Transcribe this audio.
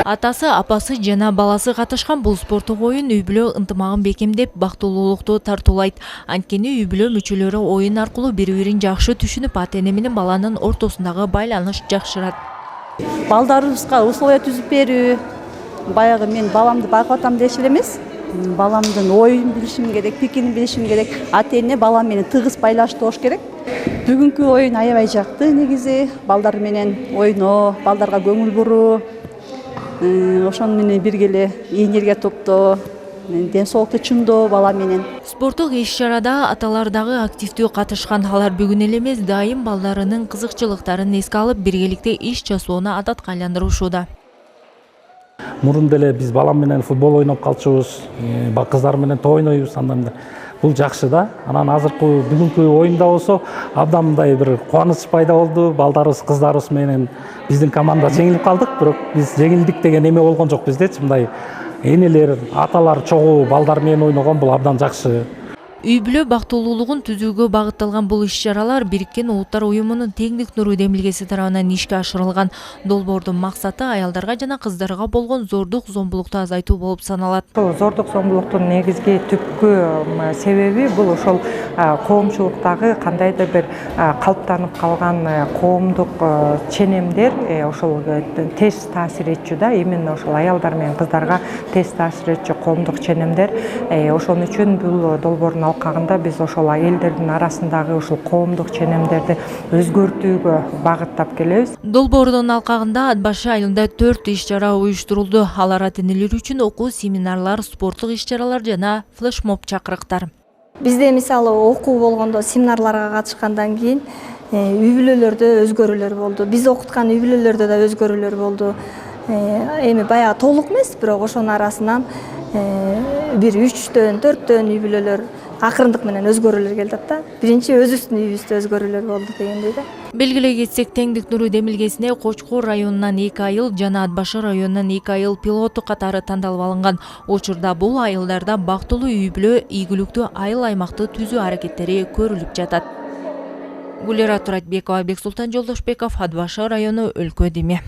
Атасы, апасы жана баласы катышкан бул спорттук оюн үй бүлө ынтымагын бекемдеп, бактылуулукту тартуулайт. Анткени үй бүлө мүчөлөрү оюн аркылуу бири-бирин жакшы түшүнүп, ата-эне менен баланын ортосундагы байланыш жакшырат. Балдарыбызга условия түзүп берүү, баягы мен баламды багып атам деши эле эмес. Баламдын оюн билишим керек, пикирин билишим керек. Ата-эне бала менен тыгыз байланыштуу болуш керек. Бүгүнкү оюн аябай жакты негизи. Балдар менен ойноо, балдарга көңүл буруу, ошону менен бирге эле энергия топтоо, ден соолукту чыңдоо бала менен. Спорттук иш-чарада аталар дагы активдүү катышкан. Алар бүгүн эле эмес, дайым балдарынын кызыкчылыктарын эске алып, биргеликте иш жасоону адатка айландырышууда. Мурун деле биз балам менен футбол ойноп калчубуз, кыздар менен топ ойнойбуз анда. Бул жакшы да. Анан азыркы бүгүнкү оюнда болсо абдан мындай бир кубаныч пайда болду. Балдарыбыз, кыздарыбыз менен биздин команда жеңилип калдык, бирок биз жеңилдик деген эме болгон жок биздечи. Мындай энелер, аталар чогуу балдар менен ойногон бул абдан жакшы. Үй бүлө бактылуулугун түзүүгө багытталган бул иш-чаралар Бириккен Улуттар уюмунун теңдик нуру демилгеси тарабынан ишке ашырылган. Долбоордун максаты аялдарга жана кыздарга болгон зордук зомбулукту азайтуу болуп саналат. Зордук зомбулуктун негизги түпкү себеби бул ошол коомчулуктагы кандайдыр бир калыптанып калган коомдук ченемдер ошол терс таасир этчү да. Именно ошол аялдар менен кыздарга терс таасир этчү коомдук ченемдер. Ошон үчүн бул долбоордун алкагында биз ошол элдердин арасындагы ушул коомдук ченемдерди өзгөртүүгө багыттап келебиз. Долбоордун алкагында ат башы айылында 4 иш-чара уюштурулду. Алар ата-энелер үчүн окуу семинарлар, спорттук иш-чаралар жана флешмоб чакырыктар. Бизде мисалы окуу болгондо семинарларга катышкандан кийин үй бүлөлөрдө өзгөрүүлөр болду. Биз окуткан үй бүлөлөрдө да өзгөрүүлөр болду. Эми баягы толук эмес, бирок ошонун арасынан бир 3-төн 4төн үй бүлөлөр акырындык менен өзгөрүүлөр келди да. Биринчи өзүбүздүн үйүбүздө өзгөрүүлөр болду дегендей да. Белгилей кетсек, Теңдик нуру демилгесине Кочкор районунан 2 айыл жана Ат башы районунан 2 айыл пилотту катары тандалып алынган. Учурда бул айылдарда бактылуу үй бүлө, ийгиликтүү айыл аймакты түзүү аракеттери көрүлүп жатат. Гулира Туратбекова, Бексултан Жолдошбеков, Ат башы району, Өлкө Деме.